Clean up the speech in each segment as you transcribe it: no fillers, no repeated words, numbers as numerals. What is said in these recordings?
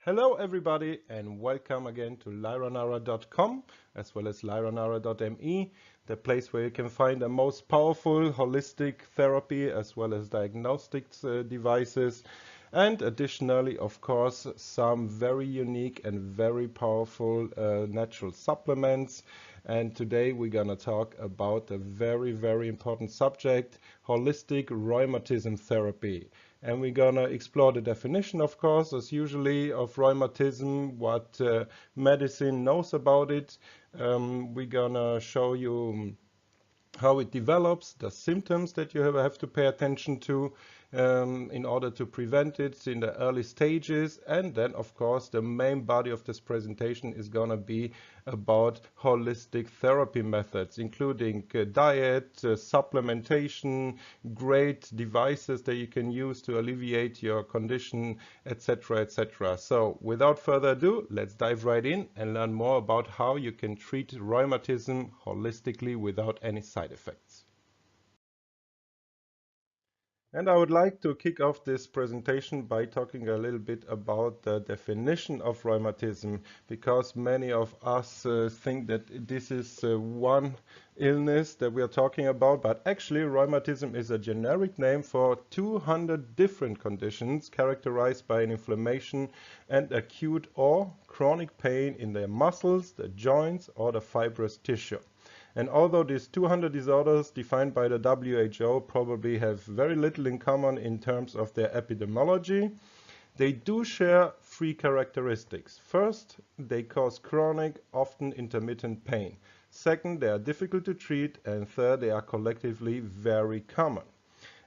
Hello everybody and welcome again to lyranara.com as well as lyranara.me, the place where you can find the most powerful holistic therapy as well as diagnostics devices, and additionally of course some very unique and very powerful natural supplements. And today we're gonna talk about a very important subject: holistic rheumatism therapy. And we're gonna explore the definition, of course, as usually, of rheumatism, what medicine knows about it. We're gonna show you how it develops, the symptoms that you have to pay attention to in order to prevent it in the early stages. And then, of course, the main body of this presentation is going to be about holistic therapy methods, including diet, supplementation, great devices that you can use to alleviate your condition, etc., etc. So, without further ado, let's dive right in and learn more about how you can treat rheumatism holistically without any side effects. And I would like to kick off this presentation by talking a little bit about the definition of rheumatism, because many of us think that this is one illness that we are talking about, but actually rheumatism is a generic name for 200 different conditions characterized by an inflammation and acute or chronic pain in the muscles, the joints, or the fibrous tissue. And although these 200 disorders defined by the WHO probably have very little in common in terms of their epidemiology, they do share three characteristics. First, they cause chronic, often intermittent pain. Second, they are difficult to treat. And third, they are collectively very common.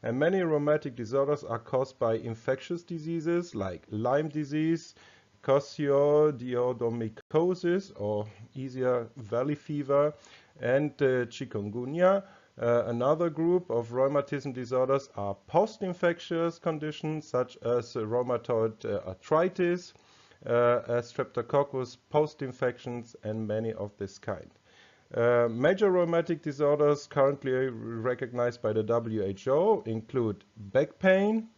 And many rheumatic disorders are caused by infectious diseases like Lyme disease, coccidioidomycosis, or easier valley fever, and chikungunya. Another group of rheumatism disorders are post-infectious conditions such as rheumatoid arthritis, streptococcus post-infections, and many of this kind. Major rheumatic disorders currently recognized by the WHO include back pain,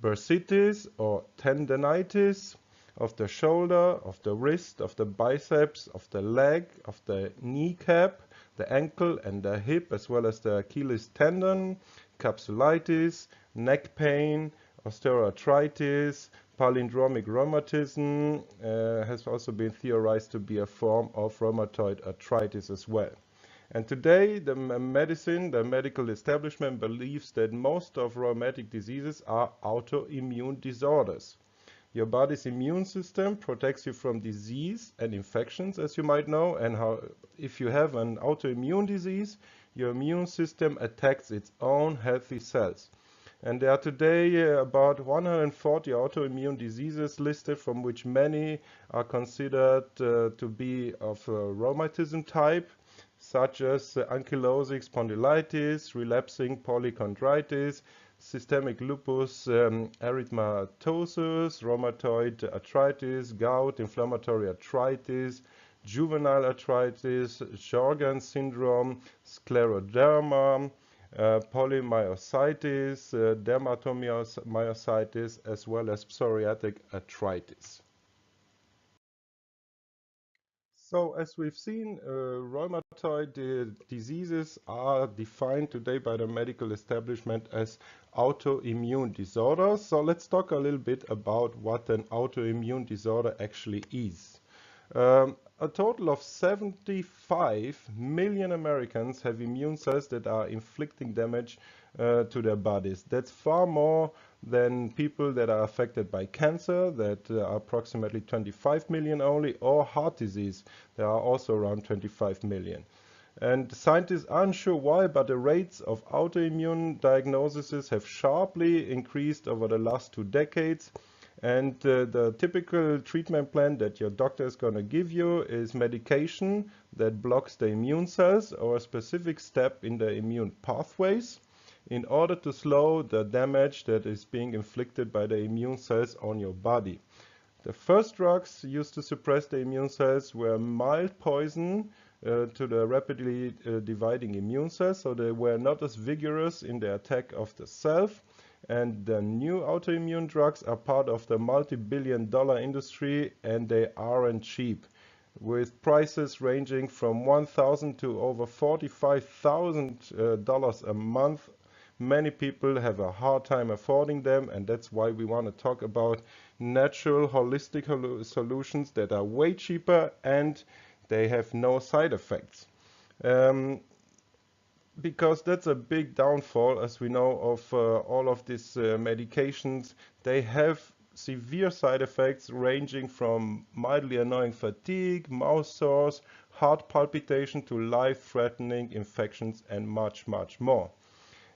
bursitis or tendinitis of the shoulder, of the wrist, of the biceps, of the leg, of the kneecap, the ankle and the hip, as well as the Achilles tendon, capsulitis, neck pain, osteoarthritis, palindromic rheumatism has also been theorized to be a form of rheumatoid arthritis as well. And today, the medical establishment believes that most of rheumatic diseases are autoimmune disorders. Your body's immune system protects you from disease and infections, as you might know, and if you have an autoimmune disease, your immune system attacks its own healthy cells. And there are today about 140 autoimmune diseases listed, from which many are considered to be of rheumatism type, such as ankylosing spondylitis, relapsing polychondritis, systemic lupus erythematosus, rheumatoid arthritis, gout, inflammatory arthritis, juvenile arthritis, Sjogren's syndrome, scleroderma, polymyositis, dermatomyositis, as well as psoriatic arthritis. So, as we've seen, rheumatoid diseases are defined today by the medical establishment as autoimmune disorders. So let's talk a little bit about what an autoimmune disorder actually is. A total of 75 million Americans have immune cells that are inflicting damage to their bodies. That's far more than people that are affected by cancer, that are approximately 25 million only, or heart disease. There are also around 25 million. And scientists aren't sure why, but the rates of autoimmune diagnoses have sharply increased over the last 2 decades. And the typical treatment plan that your doctor is going to give you is medication that blocks the immune cells or a specific step in the immune pathways in order to slow the damage that is being inflicted by the immune cells on your body. The first drugs used to suppress the immune cells were mild poison to the rapidly dividing immune cells, so they were not as vigorous in the attack of the self. and the new autoimmune drugs are part of the multi-billion-dollar industry, and they aren't cheap. With prices ranging from $1,000 to over $45,000 a month, many people have a hard time affording them, and that's why we want to talk about natural, holistic solutions that are way cheaper and they have no side effects. Um, because that's a big downfall, as we know, of all of these medications. They have severe side effects ranging from mildly annoying fatigue, mouth sores, heart palpitation to life-threatening infections and much, much more.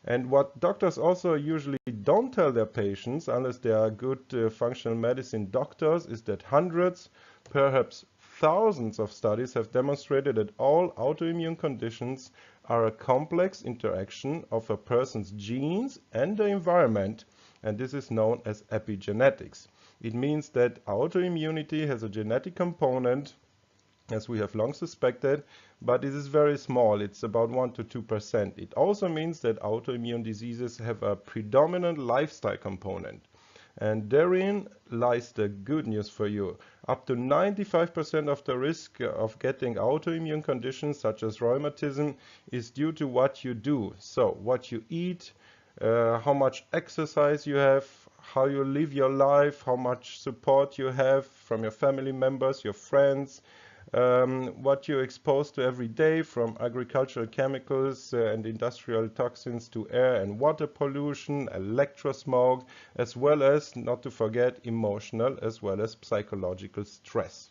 And what doctors also usually don't tell their patients, unless they are good functional medicine doctors, is that hundreds, perhaps thousands of studies have demonstrated that all autoimmune conditions are a complex interaction of a person's genes and the environment, and this is known as epigenetics. It means that autoimmunity has a genetic component, as we have long suspected, but it is very small. It's about 1 to 2%. It also means that autoimmune diseases have a predominant lifestyle component. And therein lies the good news for you. Up to 95% of the risk of getting autoimmune conditions such as rheumatism is due to what you do. So, what you eat, how much exercise you have, how you live your life, how much support you have from your family members, your friends, what you're exposed to every day, from agricultural chemicals and industrial toxins to air and water pollution, electrosmog, as well as, not to forget, emotional as well as psychological stress.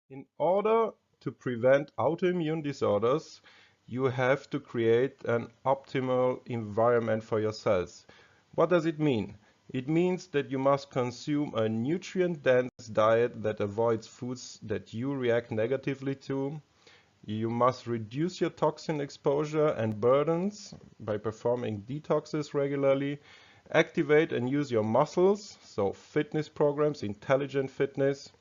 In order to prevent autoimmune disorders, you have to create an optimal environment for your cells. What does it mean? It means that you must consume a nutrient-dense diet that avoids foods that you react negatively to. You must reduce your toxin exposure and burdens by performing detoxes regularly. Activate and use your muscles, so fitness programs, intelligent fitness.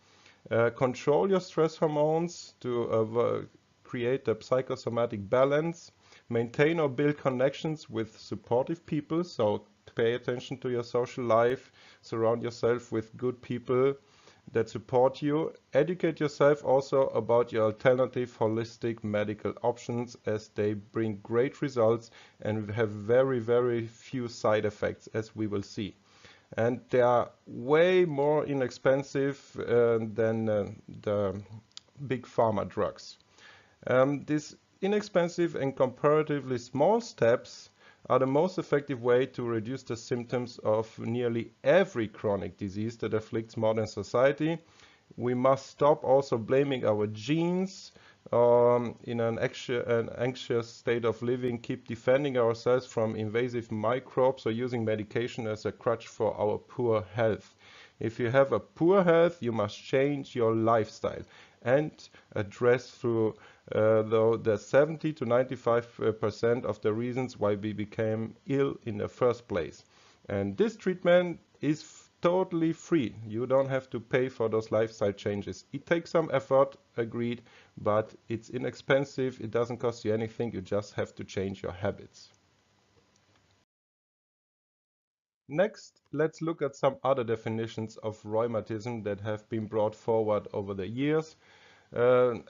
Control your stress hormones to create a psychosomatic balance. Maintain or build connections with supportive people, so pay attention to your social life. Surround yourself with good people that support you. Educate yourself also about your alternative holistic medical options, as they bring great results and have very, very few side effects, as we will see. And they are way more inexpensive than the big pharma drugs. These inexpensive and comparatively small steps are the most effective way to reduce the symptoms of nearly every chronic disease that afflicts modern society. We must stop also blaming our genes in an anxious state of living, keep defending ourselves from invasive microbes or using medication as a crutch for our poor health. If you have a poor health, you must change your lifestyle and address through the 70 to 95% of the reasons why we became ill in the first place. And this treatment is totally free. You don't have to pay for those lifestyle changes. It takes some effort, agreed, but it's inexpensive. It doesn't cost you anything. You just have to change your habits. Next, let's look at some other definitions of rheumatism that have been brought forward over the years.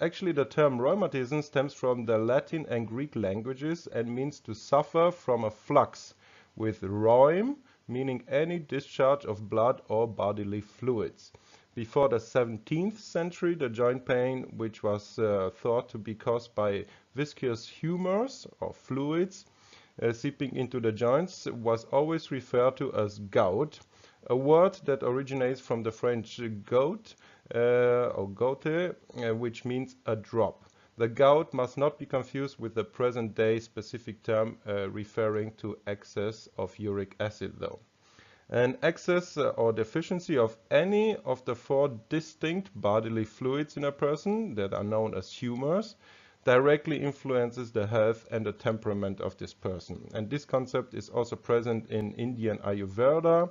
Actually, the term rheumatism stems from the Latin and Greek languages and means to suffer from a flux, with rheum meaning any discharge of blood or bodily fluids. Before the 17th century, the joint pain, which was thought to be caused by viscous humors or fluids seeping into the joints, was always referred to as gout, a word that originates from the French gout or goutte, which means a drop. The gout must not be confused with the present-day specific term referring to excess of uric acid, though. An excess or deficiency of any of the 4 distinct bodily fluids in a person that are known as humors directly influences the health and the temperament of this person. And this concept is also present in Indian Ayurveda.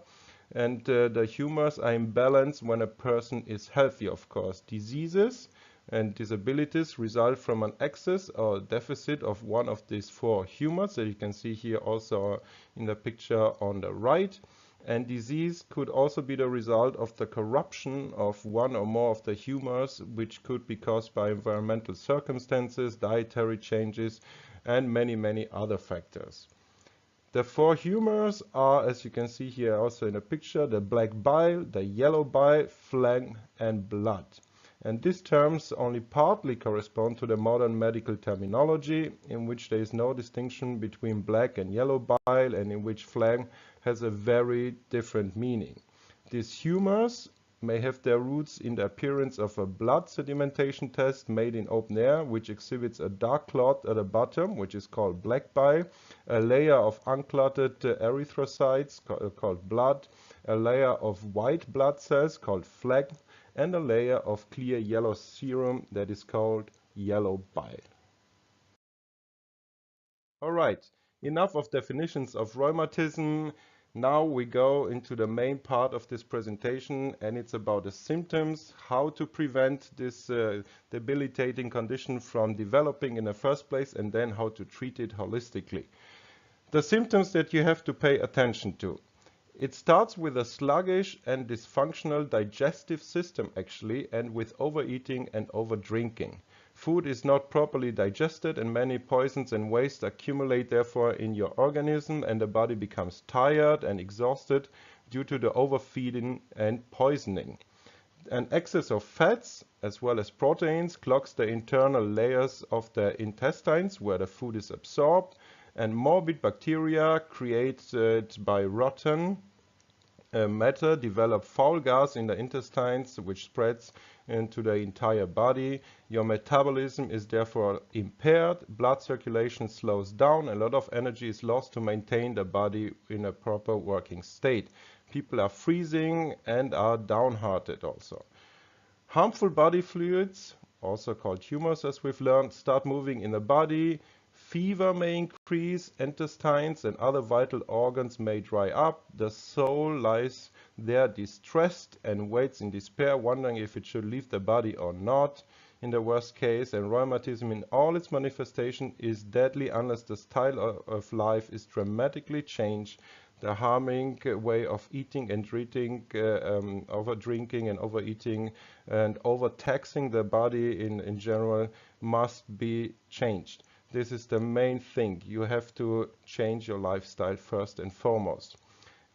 And the humors are in balance when a person is healthy, of course. Diseases and disabilities result from an excess or deficit of one of these four humors that you can see here also in the picture on the right. And disease could also be the result of the corruption of one or more of the humors, which could be caused by environmental circumstances, dietary changes, and many other factors. The four humors are, as you can see here also in the picture, the black bile, the yellow bile, phlegm, and blood. And these terms only partly correspond to the modern medical terminology, in which there is no distinction between black and yellow bile, and in which phlegm has a very different meaning. These humors may have their roots in the appearance of a blood sedimentation test made in open air, which exhibits a dark clot at the bottom, which is called black bile, a layer of unclotted erythrocytes called blood, a layer of white blood cells called phlegm, and a layer of clear yellow serum that is called yellow bile. All right, enough of definitions of rheumatism. Now we go into the main part of this presentation, and it's about the symptoms, how to prevent this debilitating condition from developing in the first place, and then how to treat it holistically. The symptoms that you have to pay attention to. It starts with a sluggish and dysfunctional digestive system actually, and with overeating and overdrinking. Food is not properly digested and many poisons and waste accumulate therefore in your organism, and the body becomes tired and exhausted due to the overfeeding and poisoning. An excess of fats as well as proteins clogs the internal layers of the intestines where the food is absorbed, and morbid bacteria created by rotten matter develop foul gas in the intestines, which spreads into the entire body. Your metabolism is therefore impaired, blood circulation slows down, a lot of energy is lost to maintain the body in a proper working state. People are freezing and are downhearted also. Harmful body fluids, also called tumors as we've learned, start moving in the body. Fever may increase, intestines and other vital organs may dry up. The soul lies there distressed and waits in despair, wondering if it should leave the body or not. In the worst case, and rheumatism in all its manifestation is deadly unless the style of life is dramatically changed. The harming way of eating and drinking, over drinking and overeating and overtaxing the body in general must be changed. This is the main thing. You have to change your lifestyle first and foremost.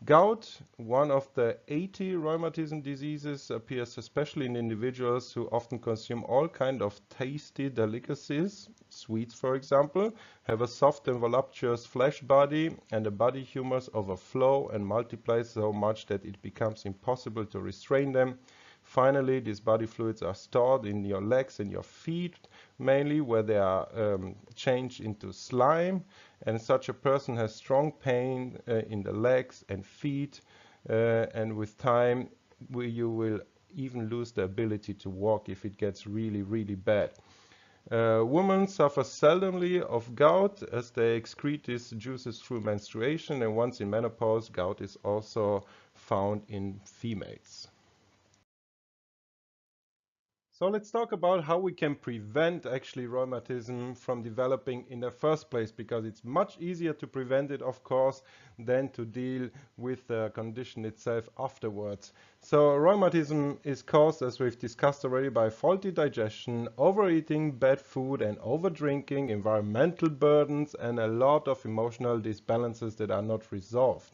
Gout, one of the 80 rheumatism diseases, appears especially in individuals who often consume all kinds of tasty delicacies, sweets for example, have a soft and voluptuous flesh body, and the body humors overflow and multiply so much that it becomes impossible to restrain them. Finally, these body fluids are stored in your legs and your feet, mainly where they are changed into slime, and such a person has strong pain in the legs and feet, and with time you will even lose the ability to walk if it gets really bad. Women suffer seldomly of gout as they excrete these juices through menstruation, and once in menopause, gout is also found in females. So let's talk about how we can prevent actually rheumatism from developing in the first place, because it's much easier to prevent it, of course, than to deal with the condition itself afterwards. So rheumatism is caused, as we've discussed already, by faulty digestion, overeating, bad food and overdrinking, environmental burdens, and a lot of emotional disbalances that are not resolved.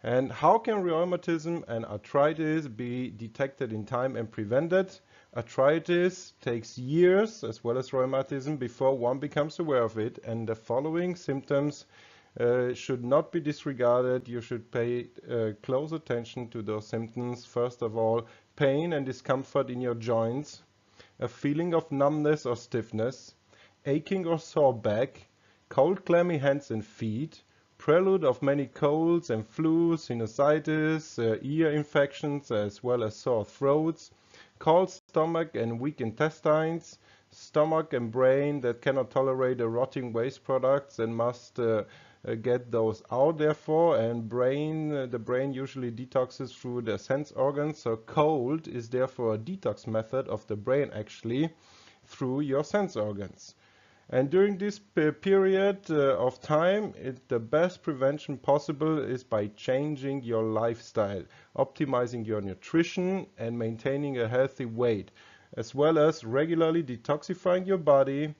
And how can rheumatism and arthritis be detected in time and prevented? Arthritis takes years, as well as rheumatism, before one becomes aware of it, and the following symptoms should not be disregarded. You should pay close attention to those symptoms. First of all, pain and discomfort in your joints, a feeling of numbness or stiffness, aching or sore back, cold clammy hands and feet, prelude of many colds and flus, sinusitis, ear infections, as well as sore throats, cold stomach and weak intestines, stomach and brain that cannot tolerate the rotting waste products and must get those out therefore, and the brain usually detoxes through the sense organs. So cold is therefore a detox method of the brain actually through your sense organs. And during this period of time, the best prevention possible is by changing your lifestyle, optimizing your nutrition and maintaining a healthy weight, as well as regularly detoxifying your body.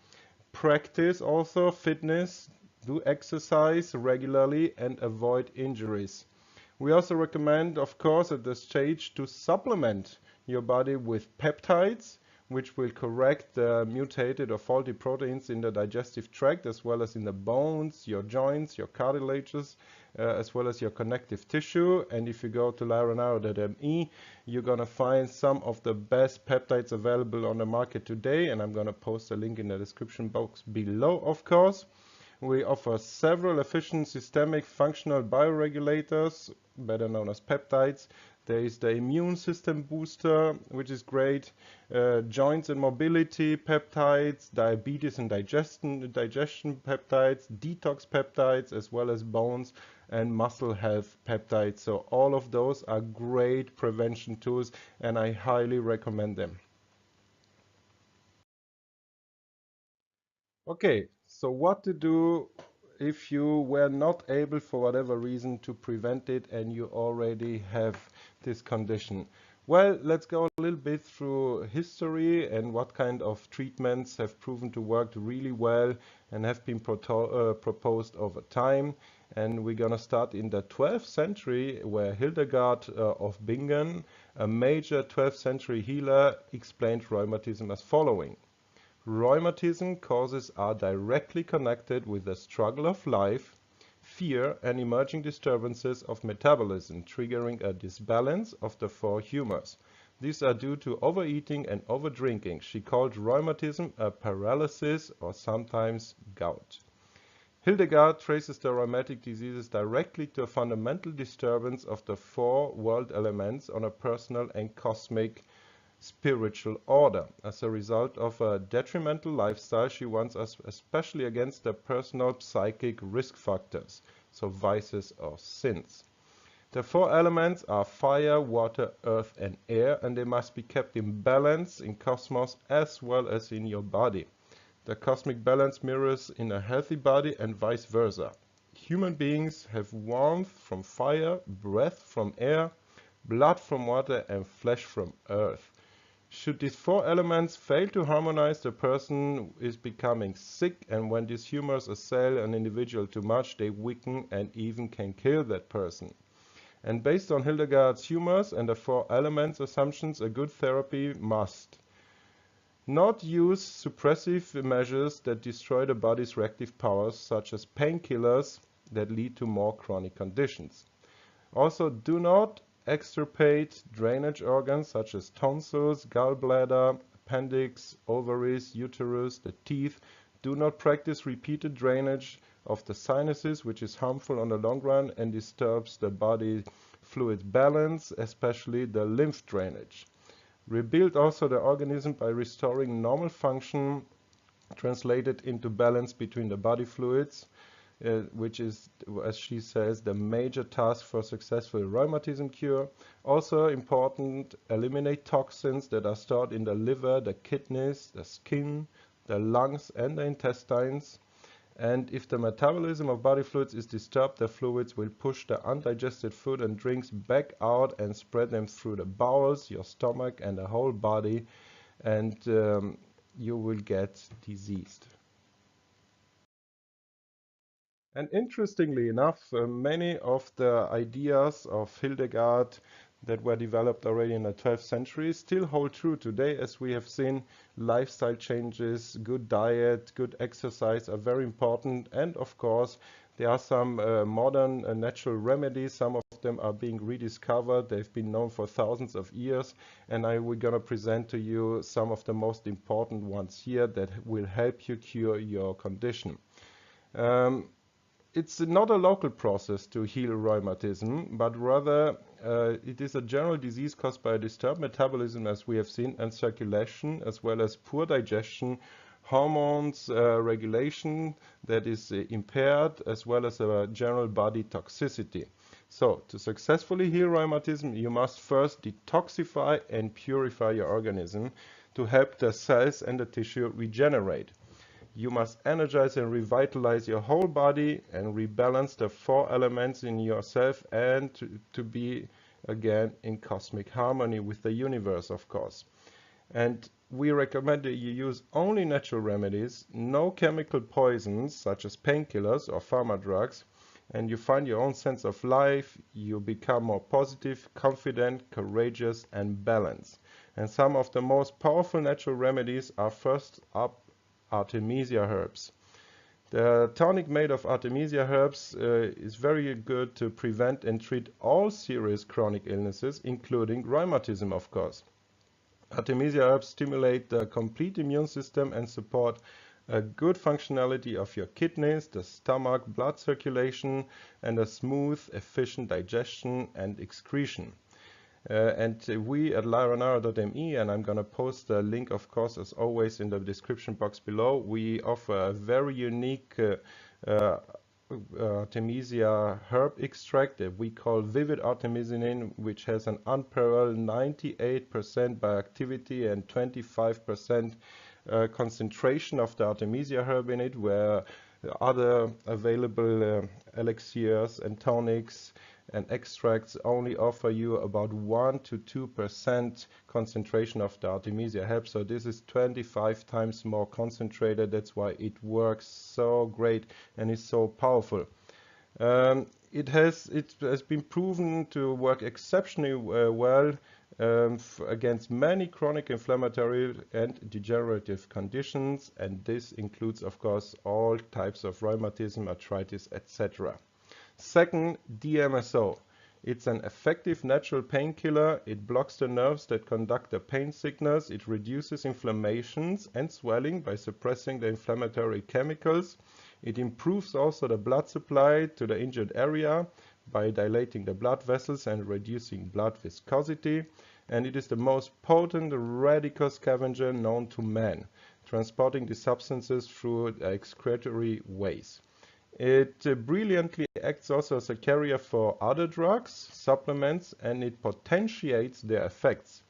Practice also fitness, do exercise regularly and avoid injuries. We also recommend, of course, at this stage to supplement your body with peptides, which will correct the mutated or faulty proteins in the digestive tract, as well as in the bones, your joints, your cartilages, as well as your connective tissue. And if you go to lyra.me, you're going to find some of the best peptides available on the market today, and I'm going to post a link in the description box below, of course. We offer several efficient systemic functional bioregulators, better known as peptides. There is the immune system booster, which is great, joints and mobility peptides, diabetes and digestion peptides, detox peptides, as well as bones and muscle health peptides. So all of those are great prevention tools, and I highly recommend them. Okay, so what to do if you were not able for whatever reason to prevent it and you already have this condition? Well, let's go a little bit through history and what kind of treatments have proven to work really well and have been proposed over time. And we're going to start in the 12th century, where Hildegard of Bingen, a major 12th century healer, explained rheumatism as following. Rheumatism causes are directly connected with the struggle of life, fear, and emerging disturbances of metabolism, triggering a disbalance of the four humors. These are due to overeating and overdrinking. She called rheumatism a paralysis or sometimes gout. Hildegard traces the rheumatic diseases directly to a fundamental disturbance of the four world elements on a personal and cosmic spiritual order. As a result of a detrimental lifestyle, she warns us especially against the personal psychic risk factors, so vices or sins. The four elements are fire, water, earth, and air, and they must be kept in balance in cosmos as well as in your body. The cosmic balance mirrors in a healthy body and vice versa. Human beings have warmth from fire, breath from air, blood from water, and flesh from earth. Should these four elements fail to harmonize, the person is becoming sick, and when these humors assail an individual too much, they weaken and even can kill that person. And based on Hildegard's humors and the four elements assumptions, a good therapy must not use suppressive measures that destroy the body's reactive powers, such as painkillers that lead to more chronic conditions. Also, do not extirpate drainage organs such as tonsils, gallbladder, appendix, ovaries, uterus, the teeth. Do not practice repeated drainage of the sinuses, which is harmful on the long run and disturbs the body fluid balance, especially the lymph drainage. Rebuild also the organism by restoring normal function, translated into balance between the body fluids, which is, as she says, the major task for successful rheumatism cure. Also important, eliminate toxins that are stored in the liver, the kidneys, the skin, the lungs, and the intestines. And if the metabolism of body fluids is disturbed, the fluids will push the undigested food and drinks back out and spread them through the bowels, your stomach, and the whole body, and you will get diseased. And interestingly enough, many of the ideas of Hildegard that were developed already in the 12th century still hold true today, as we have seen. Lifestyle changes, good diet, good exercise are very important, and of course there are some modern natural remedies. Some of them are being rediscovered. They've been known for thousands of years, and we're going to present to you some of the most important ones here that will help you cure your condition. It's not a local process to heal rheumatism, but rather it is a general disease caused by a disturbed metabolism, as we have seen, and circulation, as well as poor digestion, hormones regulation that is impaired, as well as a general body toxicity. So, to successfully heal rheumatism, you must first detoxify and purify your organism to help the cells and the tissue regenerate. You must energize and revitalize your whole body and rebalance the four elements in yourself, and to be again in cosmic harmony with the universe, of course. And we recommend that you use only natural remedies, no chemical poisons such as painkillers or pharma drugs, and you find your own sense of life. You become more positive, confident, courageous, and balanced. And some of the most powerful natural remedies are, first up, Artemisia herbs. The tonic made of Artemisia herbs is very good to prevent and treat all serious chronic illnesses, including rheumatism, of course. Artemisia herbs stimulate the complete immune system and support a good functionality of your kidneys, the stomach, blood circulation, and a smooth, efficient digestion and excretion. And we at lyra.me, and I'm going to post the link, of course, as always, in the description box below, we offer a very unique Artemisia herb extract that we call Vivid Artemisinin, which has an unparalleled 98% bioactivity and 25% concentration of the Artemisia herb in it, where other available elixirs and tonics and extracts only offer you about 1 to 2% concentration of the Artemisia herb. So this is 25 times more concentrated. That's why it works so great and is so powerful. It has been proven to work exceptionally well against many chronic inflammatory and degenerative conditions, and this includes, of course, all types of rheumatism, arthritis, etc. Second, DMSO. It's an effective natural painkiller. It blocks the nerves that conduct the pain signals. It reduces inflammations and swelling by suppressing the inflammatory chemicals. It improves also the blood supply to the injured area by dilating the blood vessels and reducing blood viscosity. And it is the most potent radical scavenger known to man, transporting the substances through excretory ways. It brilliantly acts also as a carrier for other drugs, supplements, and it potentiates their effects.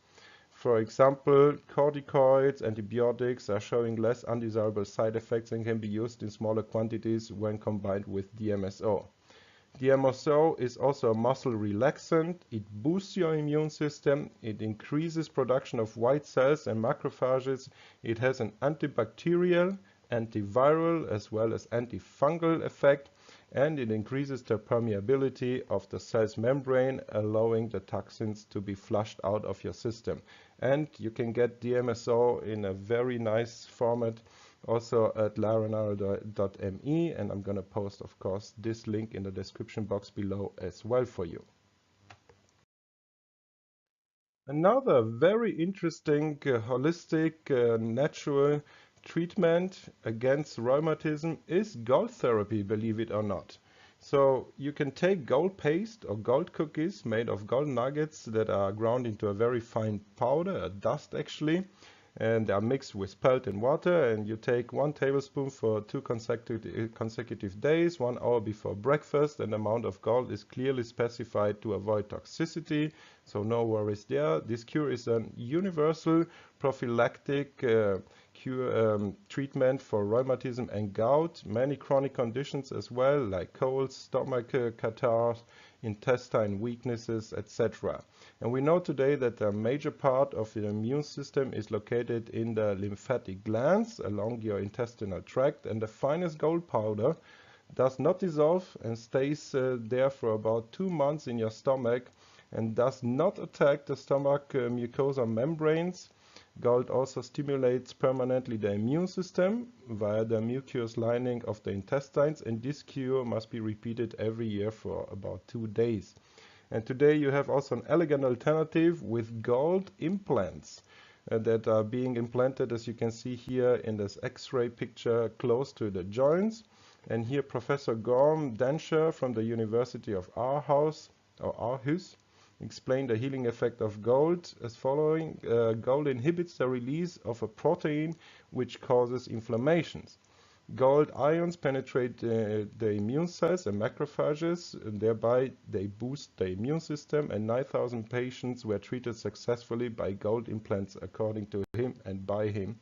For example, corticoids, antibiotics are showing less undesirable side effects and can be used in smaller quantities when combined with DMSO. DMSO is also a muscle relaxant. It boosts your immune system. It increases production of white cells and macrophages. It has an antibacterial, antiviral, as well as antifungal effect, and it increases the permeability of the cell's membrane, allowing the toxins to be flushed out of your system. And you can get DMSO in a very nice format also at lyra.me, and I'm going to post, of course, this link in the description box below as well for you. Another very interesting holistic natural treatment against rheumatism is gold therapy, believe it or not. So you can take gold paste or gold cookies made of gold nuggets that are ground into a very fine powder, a dust actually, and they are mixed with pelt and water, and you take 1 tablespoon for 2 consecutive days, 1 hour before breakfast, and the amount of gold is clearly specified to avoid toxicity, so no worries there. This cure is a universal prophylactic treatment for rheumatism and gout, many chronic conditions as well, like colds, stomach catarrh, intestine weaknesses, etc. And we know today that a major part of the immune system is located in the lymphatic glands along your intestinal tract, and the finest gold powder does not dissolve and stays there for about 2 months in your stomach and does not attack the stomach mucosa membranes. Gold also stimulates permanently the immune system via the mucous lining of the intestines, and this cure must be repeated every year for about 2 days. And today you have also an elegant alternative with gold implants that are being implanted, as you can see here in this X-ray picture, close to the joints. And here Professor Gorm Denscher from the University of Aarhus explain the healing effect of gold as following. Gold inhibits the release of a protein which causes inflammations. Gold ions penetrate the immune cells and macrophages, and thereby they boost the immune system, and 9,000 patients were treated successfully by gold implants according to him and by him.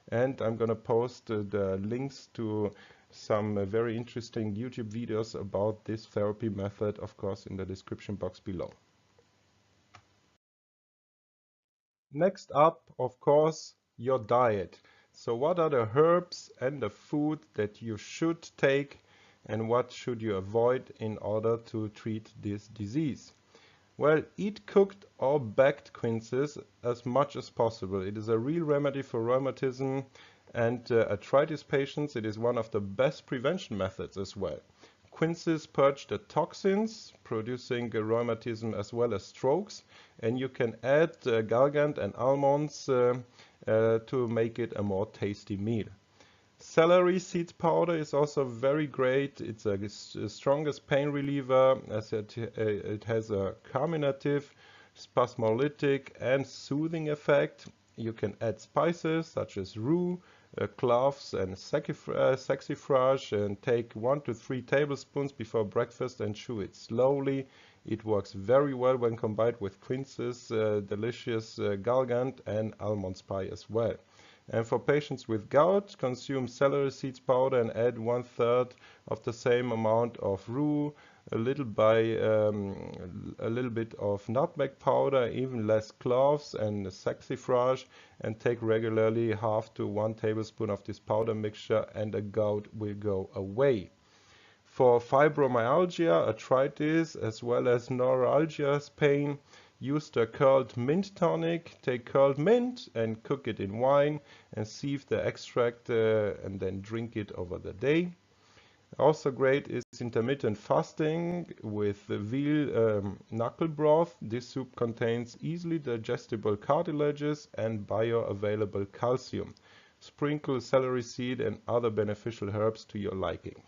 And I'm going to post the links to some very interesting YouTube videos about this therapy method, of course, in the description box below. Next up, of course, your diet. So what are the herbs and the food that you should take, and what should you avoid in order to treat this disease? Well, eat cooked or baked quinces as much as possible. It is a real remedy for rheumatism and arthritis patients. It is one of the best prevention methods as well. Quinces purge the toxins, producing rheumatism as well as strokes, and you can add galgant and almonds to make it a more tasty meal. Celery seed powder is also very great. It's the strongest pain reliever, as it has a carminative, spasmolytic and soothing effect. You can add spices such as rue, cloves and saxifrage, and take 1 to 3 tablespoons before breakfast and chew it slowly. It works very well when combined with quinces, delicious galgant and almond pie as well. And for patients with gout, consume celery seeds powder and add 1/3 of the same amount of rue, a little bit of nutmeg powder, even less cloves and saxifrage, and take regularly 1/2 to 1 tablespoon of this powder mixture, and the gout will go away. For fibromyalgia, arthritis, as well as neuralgia pain, use the curled mint tonic. Take curled mint and cook it in wine and sieve the extract and then drink it over the day. Also great is intermittent fasting with veal knuckle broth. This soup contains easily digestible cartilages and bioavailable calcium. Sprinkle celery seed and other beneficial herbs to your liking.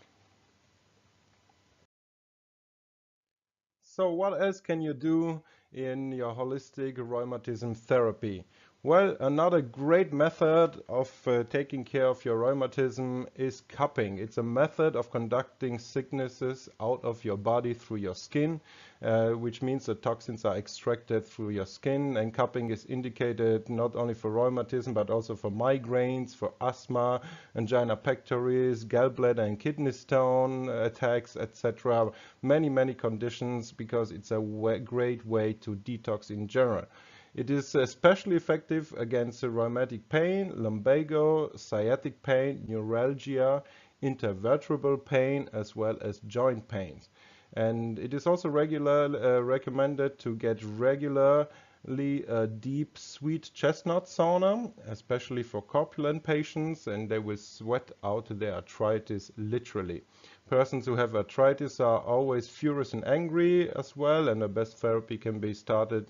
So what else can you do in your holistic rheumatism therapy? Well, another great method of taking care of your rheumatism is cupping. It's a method of conducting sicknesses out of your body through your skin, which means the toxins are extracted through your skin. And cupping is indicated not only for rheumatism, but also for migraines, for asthma, angina pectoris, gallbladder and kidney stone attacks, etc. Many conditions, because it's a great way to detox in general. It is especially effective against rheumatic pain, lumbago, sciatic pain, neuralgia, intervertebral pain, as well as joint pains. And it is also recommended to get regularly a deep sweet chestnut sauna, especially for corpulent patients, and they will sweat out their arthritis literally. Persons who have arthritis are always furious and angry as well, and the best therapy can be started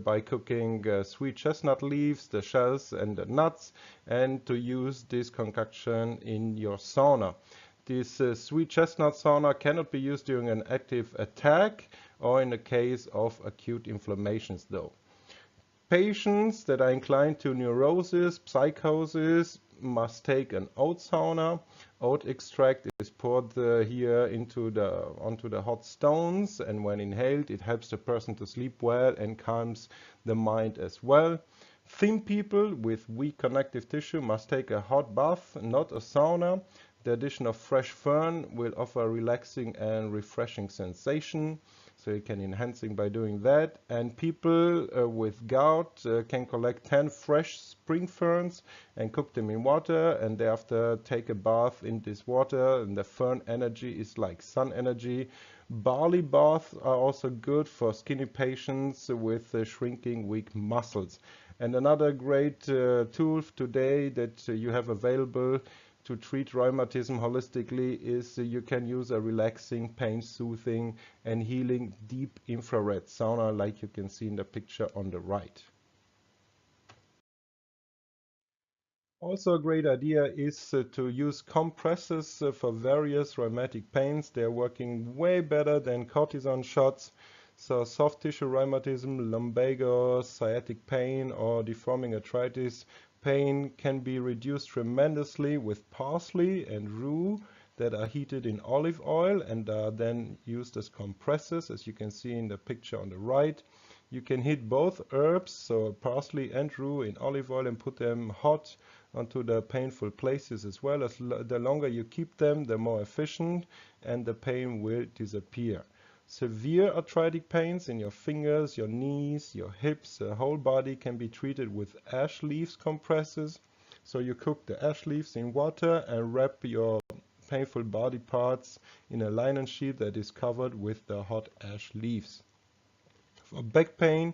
by cooking sweet chestnut leaves, the shells and the nuts, and to use this concoction in your sauna. This sweet chestnut sauna cannot be used during an active attack or in the case of acute inflammations though. Patients that are inclined to neurosis, psychosis, must take an oat sauna. Oat extract is poured here onto the hot stones, and when inhaled it helps the person to sleep well and calms the mind as well. Thin people with weak connective tissue must take a hot bath, not a sauna. The addition of fresh fern will offer a relaxing and refreshing sensation, so you can enhancing by doing that. And people with gout can collect 10 fresh spring ferns and cook them in water, and thereafter take a bath in this water, and the fern energy is like sun energy. Barley baths are also good for skinny patients with shrinking weak muscles. And another great tool today that you have available to treat rheumatism holistically is you can use a relaxing, pain soothing and healing deep infrared sauna, like you can see in the picture on the right. Also a great idea is to use compresses for various rheumatic pains. They're working way better than cortisone shots. So soft tissue rheumatism, lumbago, sciatic pain, or deforming arthritis pain can be reduced tremendously with parsley and rue that are heated in olive oil and are then used as compresses, as you can see in the picture on the right. You can heat both herbs, so parsley and rue, in olive oil and put them hot onto the painful places as well. The longer you keep them, the more efficient, and the pain will disappear. Severe arthritic pains in your fingers, your knees, your hips, the whole body can be treated with ash leaves compresses. So you cook the ash leaves in water and wrap your painful body parts in a linen sheet that is covered with the hot ash leaves. For back pain,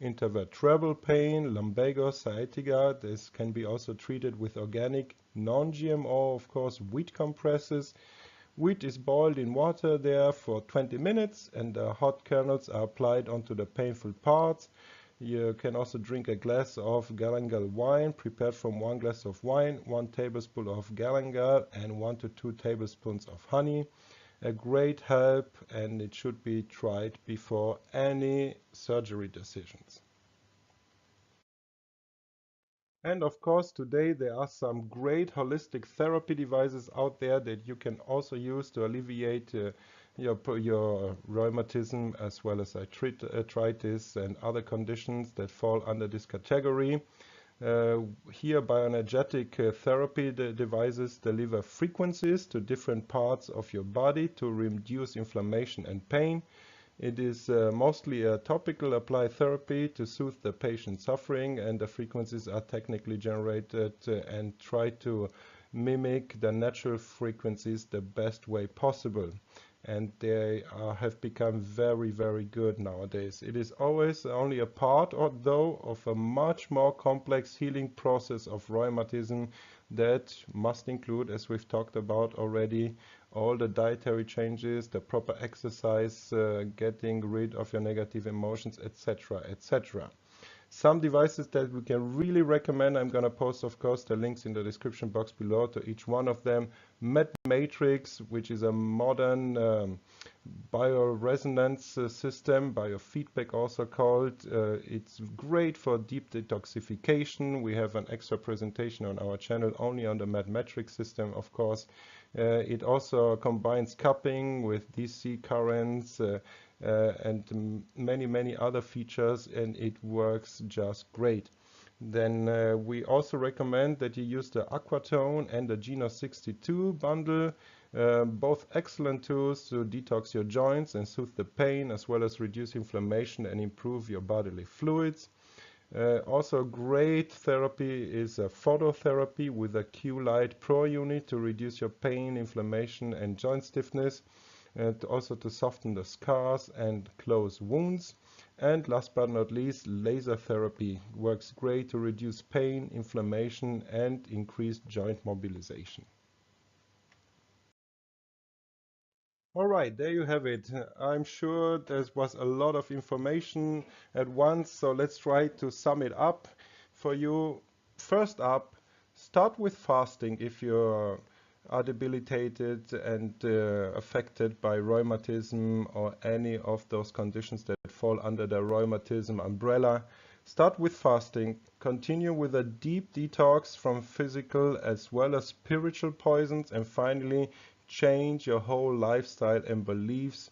intervertebral pain, lumbago, sciatica, this can be also treated with organic, non-GMO, of course, wheat compresses. Wheat is boiled in water there for 20 minutes and the hot kernels are applied onto the painful parts. You can also drink a glass of galangal wine prepared from 1 glass of wine, 1 tablespoon of galangal and 1 to 2 tablespoons of honey. A great help, and it should be tried before any surgery decisions. And of course, today there are some great holistic therapy devices out there that you can also use to alleviate your rheumatism as well as arthritis and other conditions that fall under this category. Here, bioenergetic therapy devices deliver frequencies to different parts of your body to reduce inflammation and pain. It is mostly a topical applied therapy to soothe the patient's suffering, and the frequencies are technically generated and try to mimic the natural frequencies the best way possible. And they have become very, very good nowadays. It is always only a part, though, of a much more complex healing process of rheumatism that must include, as we've talked about already, all the dietary changes, the proper exercise, getting rid of your negative emotions, etc., etc. Some devices that we can really recommend, I'm going to post, of course, the links in the description box below to each one of them. Matrix, which is a modern bioresonance system, biofeedback also called. It's great for deep detoxification. We have an extra presentation on our channel only on the Matrix system, of course. It also combines cupping with DC currents and many other features, and it works just great. Then we also recommend that you use the Aquatone and the Geno 62 bundle, both excellent tools to detox your joints and soothe the pain, as well as reduce inflammation and improve your bodily fluids. Also great therapy is phototherapy with a Q-Light Pro unit to reduce your pain, inflammation and joint stiffness, and also to soften the scars and close wounds. And last but not least, laser therapy works great to reduce pain, inflammation and increase joint mobilization. All right, there you have it. I'm sure there was a lot of information at once, so let's try to sum it up for you. First up, start with fasting if you are debilitated and affected by rheumatism or any of those conditions that fall under the rheumatism umbrella. Start with fasting, continue with a deep detox from physical as well as spiritual poisons, and finally change your whole lifestyle and beliefs.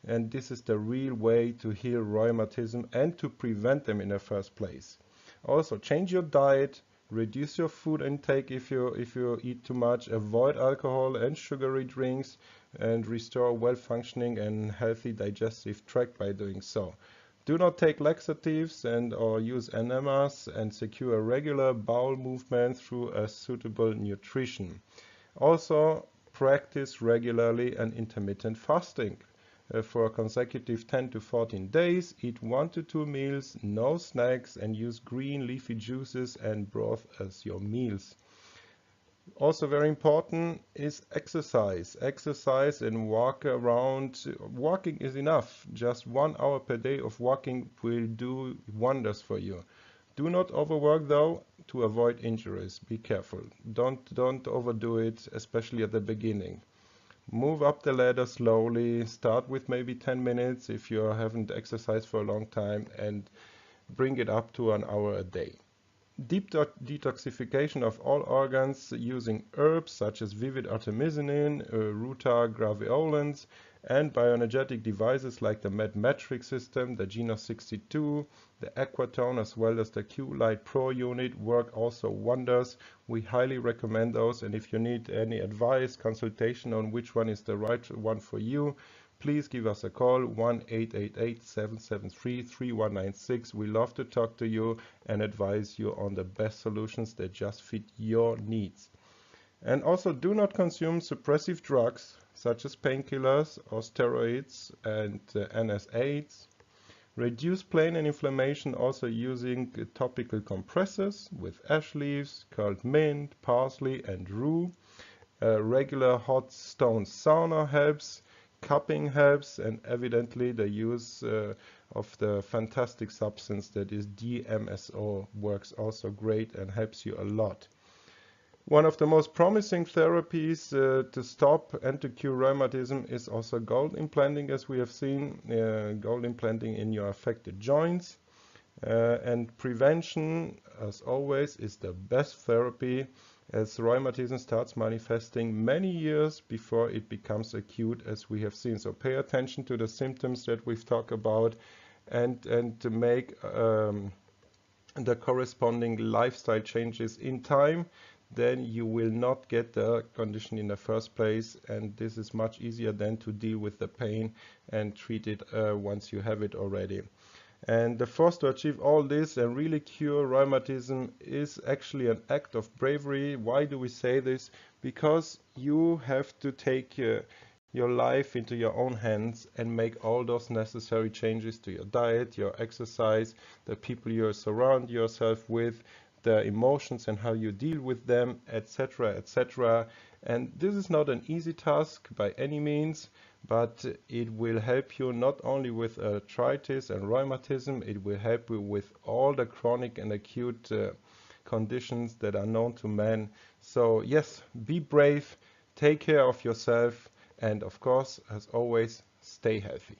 And this is the real way to heal rheumatism and to prevent them in the first place. Also, change your diet, reduce your food intake if you eat too much, avoid alcohol and sugary drinks, and restore well-functioning and healthy digestive tract by doing so. Do not take laxatives or use enemas, and secure a regular bowel movement through a suitable nutrition. Also, practice regularly an intermittent fasting. For a consecutive 10 to 14 days, eat 1 to 2 meals, no snacks, and use green leafy juices and broth as your meals. Also very important is exercise. Exercise and walk around. Walking is enough. Just 1 hour per day of walking will do wonders for you. Do not overwork though, to avoid injuries. Be careful. Don't overdo it, especially at the beginning. Move up the ladder slowly, start with maybe 10 minutes if you haven't exercised for a long time, and bring it up to an hour a day. Deep detoxification of all organs using herbs such as vivid artemisinin, ruta graveolens, and bioenergetic devices like the MedMatrix system, the Genos 62, the Aquatone, as well as the Q-Lite Pro unit work also wonders. We highly recommend those, and if you need any advice, consultation on which one is the right one for you, please give us a call, 1-888-773-3196. We love to talk to you and advise you on the best solutions that just fit your needs. And also, do not consume suppressive drugs such as painkillers or steroids and NSAIDs. Reduce pain and inflammation also using topical compressors with ash leaves, curled mint, parsley, and rue. Regular hot stone sauna helps. Cupping helps, and evidently the use of the fantastic substance that is DMSO works also great and helps you a lot. One of the most promising therapies to stop and to cure rheumatism is also gold implanting, as we have seen, gold implanting in your affected joints. And prevention, as always, is the best therapy, as rheumatism starts manifesting many years before it becomes acute, as we have seen. So pay attention to the symptoms that we've talked about, and to make the corresponding lifestyle changes in time. Then you will not get the condition in the first place, and this is much easier than to deal with the pain and treat it once you have it already. And the force to achieve all this and really cure rheumatism is actually an act of bravery. Why do we say this? Because you have to take your life into your own hands and make all those necessary changes to your diet, your exercise, the people you surround yourself with, the emotions and how you deal with them, etc., etc. And this is not an easy task by any means, but it will help you not only with arthritis and rheumatism, it will help you with all the chronic and acute conditions that are known to man. So yes, be brave, take care of yourself, and of course, as always, stay healthy.